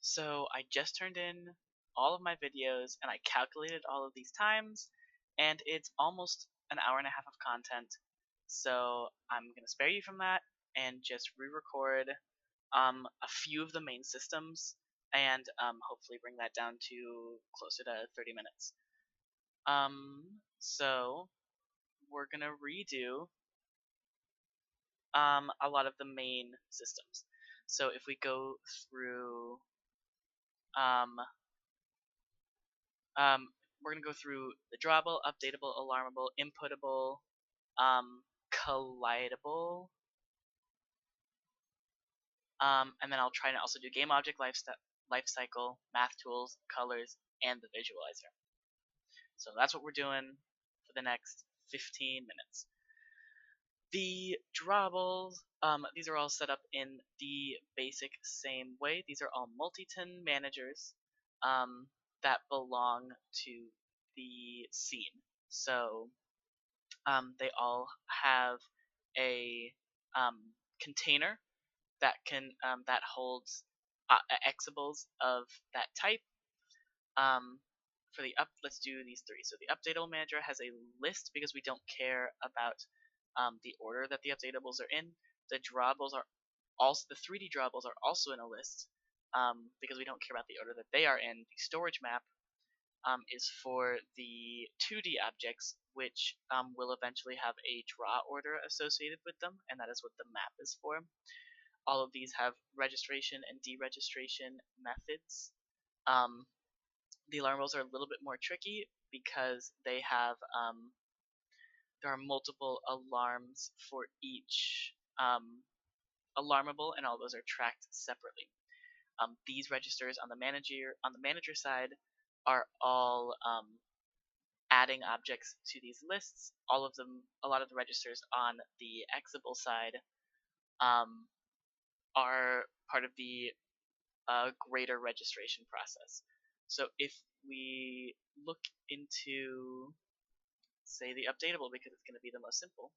So I just turned in all of my videos and I calculated all of these times, and it's almost an hour and a half of content. So I'm gonna spare you from that and just re-record a few of the main systems and hopefully bring that down to closer to 30 minutes. So we're gonna redo a lot of the main systems. So if we go through um, Um, we're going to go through the Drawable, Updatable, Alarmable, Inputable, Collidable, and then I'll try to also do Game Object Lifecycle, Math Tools, Colors, and the Visualizer. So that's what we're doing for the next 15 minutes. The Drawables, these are all set up in the basic same way. These are all multi-tin managers that belong to the scene. So they all have a container that holds exables of that type. Let's do these three. So the Updatable manager has a list because we don't care about the order that the updatables are in. The drawables are also the 3D drawables are also in a list because we don't care about the order that they are in. The storage map is for the 2D objects, which will eventually have a draw order associated with them, and that is what the map is for. All of these have registration and deregistration methods. The alarmables are a little bit more tricky because they have there are multiple alarms for each alarmable, and all those are tracked separately. These registers on the manager side are all adding objects to these lists. A lot of the registers on the exable side are part of the greater registration process. So if we look into, say, the updatable, because it's going to be the most simple.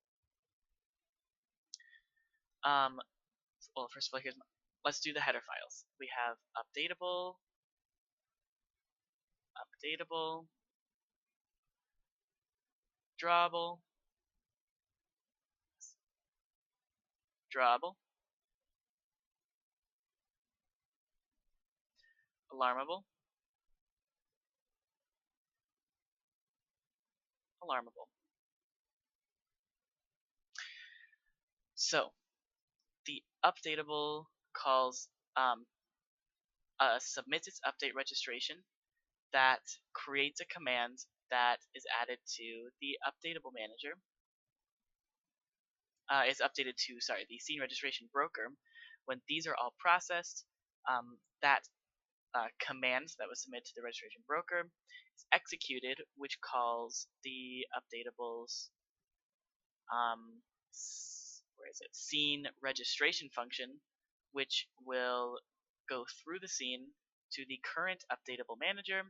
Well, first of all, let's do the header files. We have updatable, drawable, alarmable, alarmable. So the updatable calls submits its update registration that creates a command that is added to the updatable manager. Is updated to the scene registration broker. When these are all processed, that command that was submitted to the registration broker is executed, which calls the updatable's scene registration function, which will go through the scene to the current updatable manager,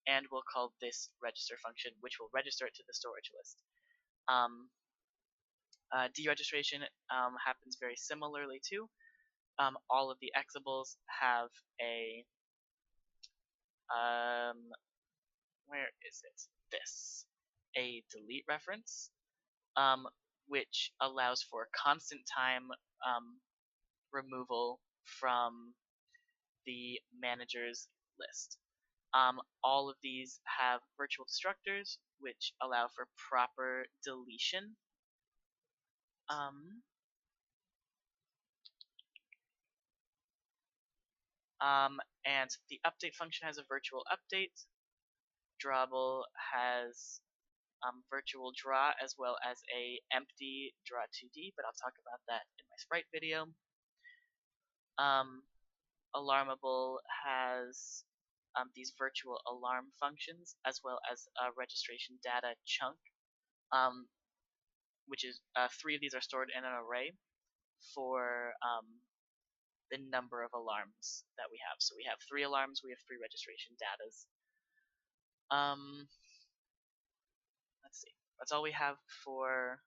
and we'll call this register function, which will register it to the storage list. Deregistration happens very similarly too. All of the exables have a where is it? A delete reference, which allows for constant time removal from the manager's list. All of these have virtual destructors, which allow for proper deletion. And the update function has a virtual update. Drawable has virtual draw as well as a empty draw 2D, but I'll talk about that in my sprite video. Alarmable has these virtual alarm functions as well as a registration data chunk, which is 3 of these are stored in an array for the number of alarms that we have. So we have 3 alarms, we have 3 registration datas. Let's see. That's all we have for.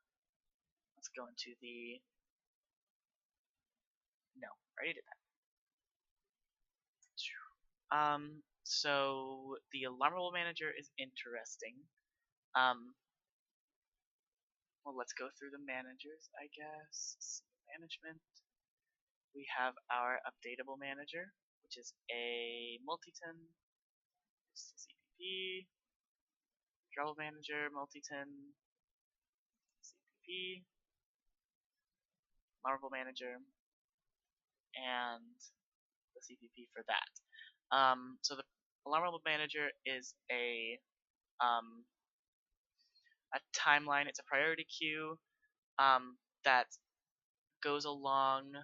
Let's go into the. No, I already did that. So the Alarmable manager is interesting. Well, let's go through the managers, I guess. Management. We have our Updatable manager, which is a multi-tin. CPP. Drawable manager, multi-tin. CPP. Marvel manager, and the CPP for that. So the Alarmable manager is um, a timeline. It's a priority queue that goes along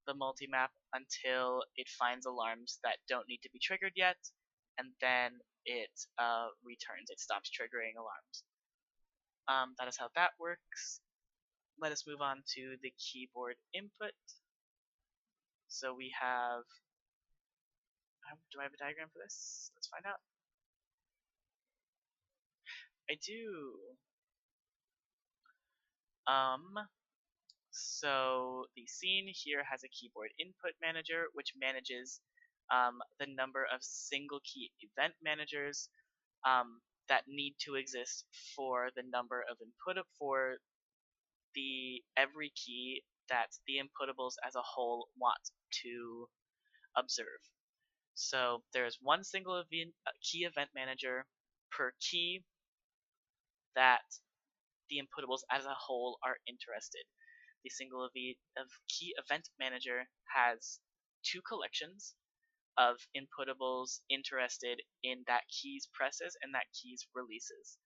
the multi-map until it finds alarms that don't need to be triggered yet, and then it returns. It stops triggering alarms. That is how that works. Let us move on to the keyboard input. So we have. Do I have a diagram for this? Let's find out. I do. So the scene here has a keyboard input manager, which manages the number of single key event managers that need to exist for the number of for the every key that the inputables as a whole want to observe. So there's one single key event manager per key that the inputables as a whole are interested. The single key event manager has two collections of inputables interested in that key's presses and that key's releases.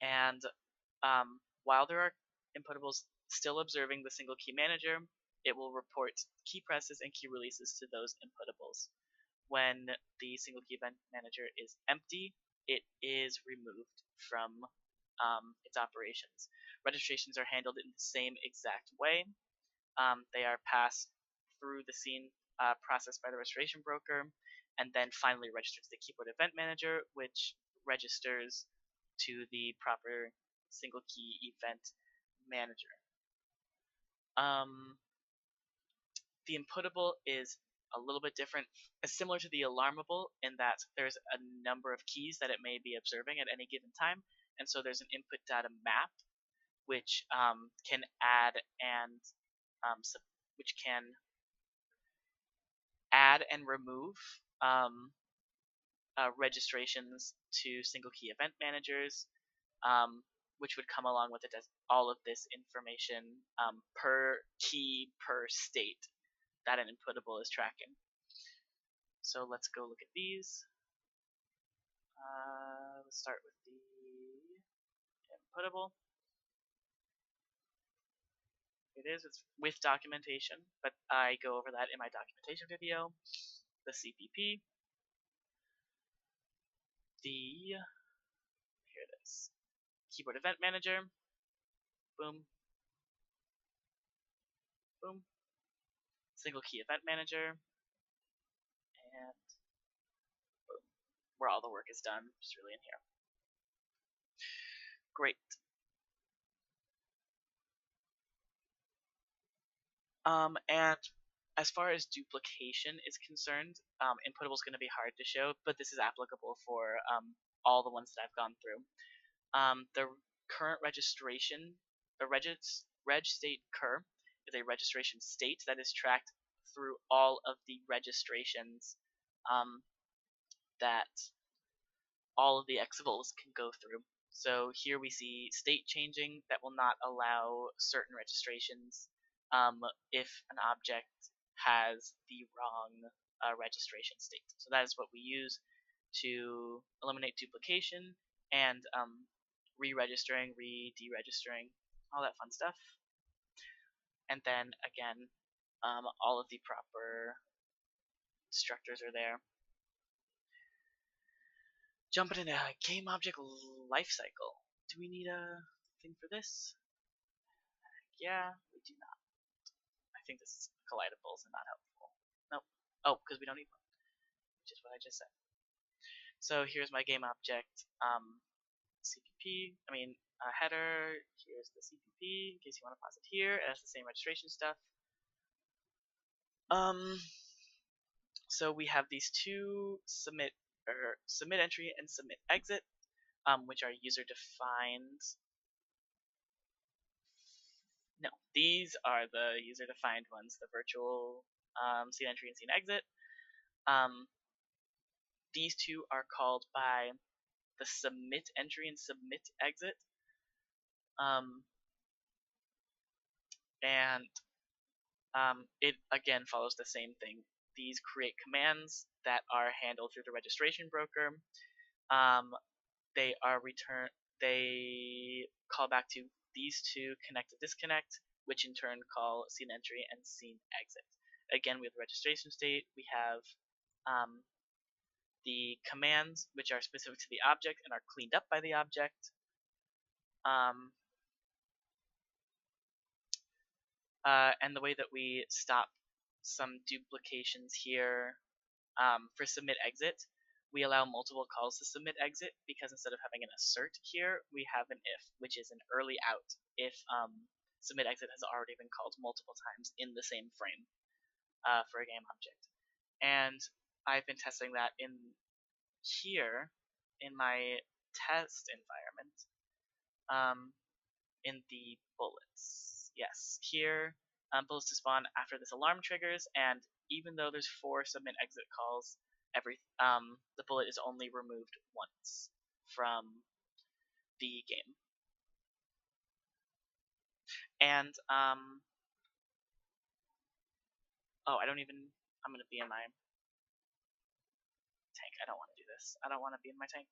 And while there are inputables still observing the single key manager, it will report key presses and key releases to those inputables. When the single key event manager is empty, it is removed from its operations. Registrations are handled in the same exact way. They are passed through the scene processed by the registration broker, and then finally registered to the keyboard event manager, which registers to the proper single key event manager. The inputable is a little bit different. It's similar to the alarmable in that there's a number of keys that it may be observing at any given time, and so there's an input data map which can add and which can add and remove registrations to single key event managers, which would come along with it as all of this information per key per state that an inputable is tracking. So let's go look at these. Let's start with the inputable. It is, it's with documentation, but I go over that in my documentation video. The CPP, here it is, keyboard event manager, boom, boom, single key event manager, and boom, where all the work is done, just really in here. Great. And as far as duplication is concerned, inputable is going to be hard to show, but this is applicable for all the ones that I've gone through. The current registration, the reg state cur is a registration state that is tracked through all of the registrations that all of the exivals can go through. So here we see state changing that will not allow certain registrations if an object has the wrong registration state. So that is what we use to eliminate duplication and re-registering, re-deregistering, all that fun stuff. And then again, all of the proper structures are there. Jumping into game object lifecycle. Do we need a thing for this? Yeah, we do not. I think this is collidables and not helpful. Nope. Oh, because we don't need one, which is what I just said. So here's my game object CPP. Header. Here's the CPP in case you want to pause it here. It has the same registration stuff. So we have these two submit entry and submit exit, which are user defined. No, these are the user defined ones, the virtual scene entry and scene exit. These two are called by the submit entry and submit exit. And it again follows the same thing. These create commands that are handled through the registration broker. They are return. They call back to these two connect to disconnect, which in turn call scene entry and scene exit. Again, we have the registration state. We have the commands, which are specific to the object and are cleaned up by the object. And the way that we stop some duplications here for submit exit, we allow multiple calls to submit exit because instead of having an assert here, we have an if, which is an early out if submit exit has already been called multiple times in the same frame for a game object. And I've been testing that in here in my test environment in the bullets. Yes, here bullets to spawn after this alarm triggers, and even though there's 4 submit exit calls, the bullet is only removed once from the game. And I'm gonna be in my tank. I don't want to do this. I don't want to be in my tank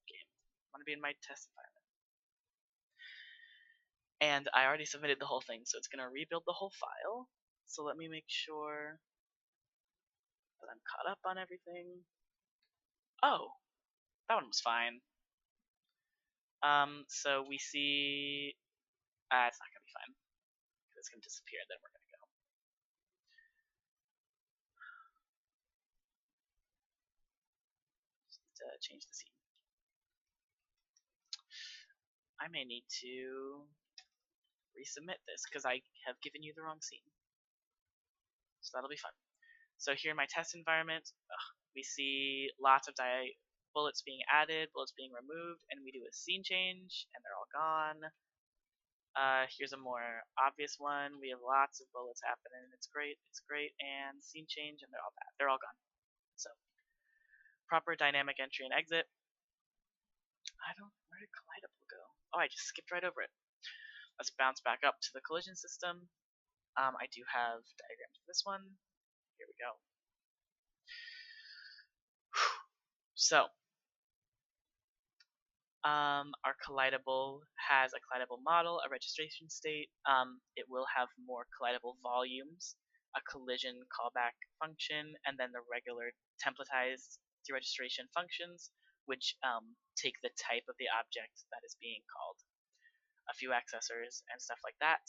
game. I want to be in my test environment. And I already submitted the whole thing, so it's gonna rebuild the whole file. So let me make sure that I'm caught up on everything. Oh, that one was fine. So we see, it's not gonna be fine. It's gonna disappear, then we're gonna go. Just change the scene. I may need to resubmit this because I have given you the wrong scene. So that'll be fun. So here in my test environment, we see lots of bullets being added, bullets being removed, and we do a scene change, and they're all gone. Here's a more obvious one. We have lots of bullets happening. It's great, and scene change, and they're all bad. They're all gone. So, proper dynamic entry and exit. Where did Collidable go? Oh, I just skipped right over it. Let's bounce back up to the collision system. I do have diagrams for this one. Here we go. So, our Collidable has a Collidable model, a registration state. It will have more Collidable volumes, a collision callback function, and then the regular templatized deregistration functions, which take the type of the object that is being called, a few accessors, and stuff like that.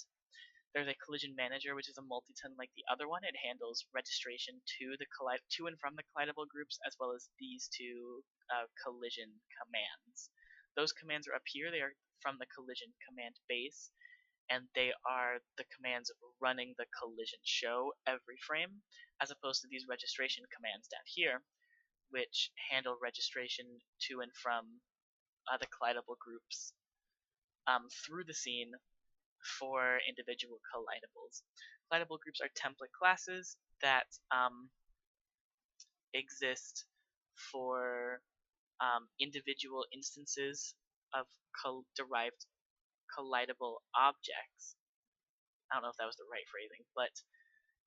There's a collision manager, which is a multi-ton like the other one. It handles registration to and from the collidable groups, as well as these two collision commands. Those commands are up here. They are from the collision command base, and they are the commands running the collision show every frame, as opposed to these registration commands down here, which handle registration to and from the collidable groups through the scene for individual collidables. Collidable groups are template classes that exist for individual instances of derived collidable objects. I don't know if that was the right phrasing, but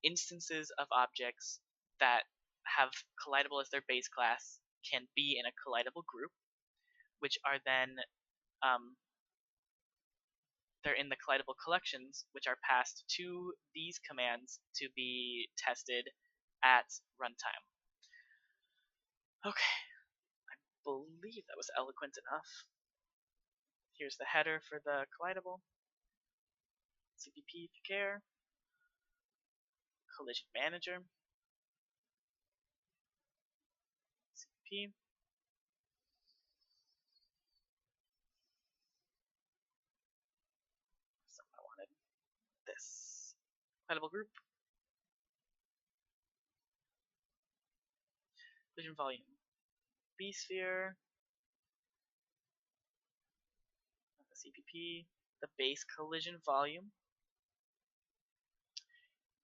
instances of objects that have collidable as their base class can be in a collidable group, which are then they're in the collidable collections, which are passed to these commands to be tested at runtime. Okay, I believe that was eloquent enough. Here's the header for the collidable. CPP if you care. Collision manager. CPP. So I wanted this collidable group. collision volume, B sphere, the CPP, the base collision volume,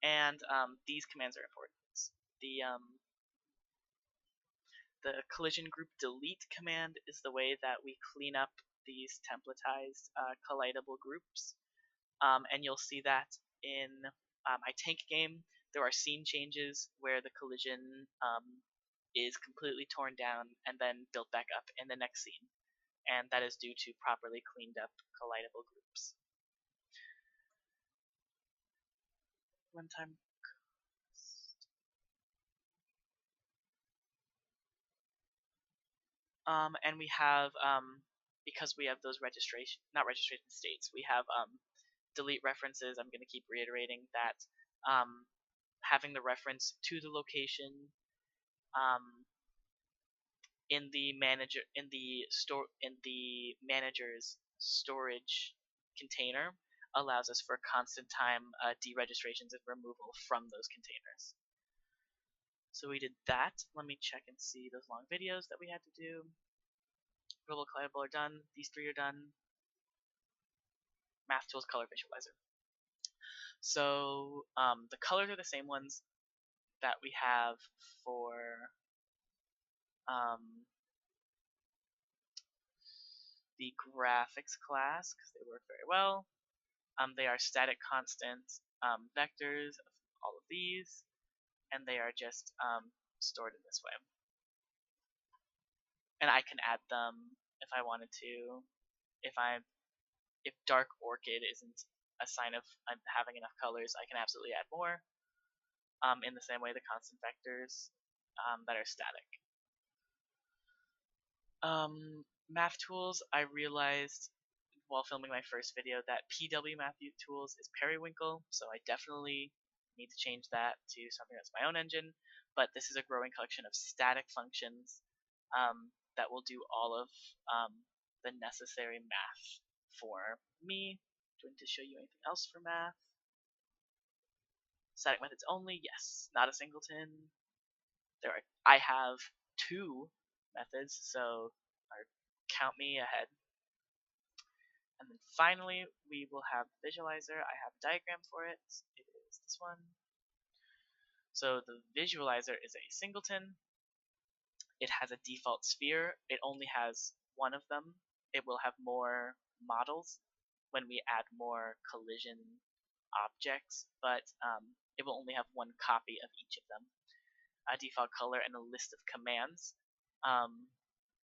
and these commands are important. The the collision group delete command is the way that we clean up these templatized collidable groups, and you'll see that in my tank game. There are scene changes where the collision is completely torn down and then built back up in the next scene, and that is due to properly cleaned up collidable groups. Runtime and we have because we have those not registration states, we have delete references. I'm going to keep reiterating that having the reference to the location um, in the manager's storage container allows us for constant time deregistrations and removal from those containers. So we did that. Let me check and see those long videos that we had to do. Drawable, Collidable are done. These three are done. Math tools, color visualizer. So the colors are the same ones that we have for the graphics class because they work very well. They are static constant vectors of all of these, and they are just stored in this way. And I can add them if I wanted to. If dark orchid isn't a sign of having enough colors, I can absolutely add more. In the same way, the constant vectors that are static. Math tools, I realized while filming my first video that PW math tools is periwinkle, so I definitely need to change that to something that's my own engine. But this is a growing collection of static functions that will do all of the necessary math for me. Do I need to show you anything else for math? Static methods only, yes. Not a singleton. I have 2 methods, so count me ahead. And then finally, we will have the visualizer. I have a diagram for it. It is this one. So the visualizer is a singleton. It has a default sphere. It only has one of them. It will have more models when we add more collision objects, but it will only have one copy of each of them. A default color and a list of commands.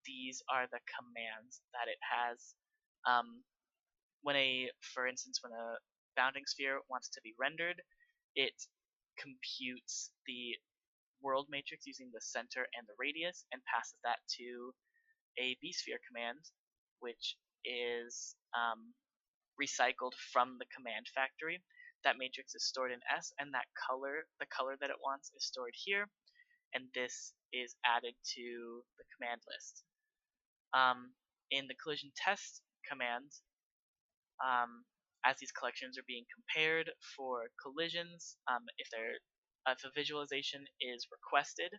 These are the commands that it has. For instance, when a bounding sphere wants to be rendered, it computes the world matrix using the center and the radius and passes that to a bsphere command, which is recycled from the command factory. That matrix is stored in S, and the color that it wants is stored here, and this is added to the command list. In the collision test command, as these collections are being compared for collisions, if a visualization is requested,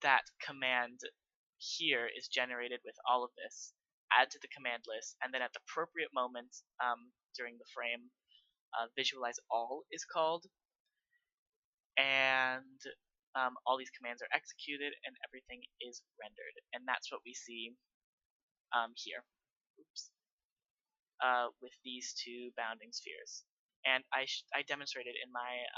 that command here is generated with all of this, add to the command list, and then at the appropriate moment during the frame, visualize all is called, and all these commands are executed and everything is rendered, and that's what we see here. Oops. With these 2 bounding spheres, and I demonstrated in my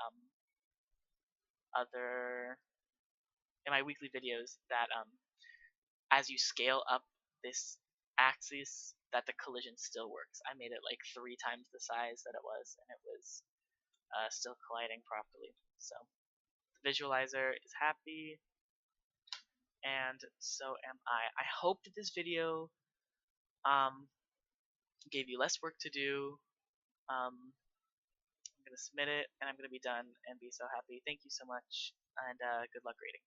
weekly videos that as you scale up this axis, that the collision still works. I made it like 3 times the size that it was, and it was still colliding properly. So the visualizer is happy, and so am I. I hope that this video gave you less work to do. I'm going to submit it, and I'm going to be done and be so happy. Thank you so much, and good luck grading.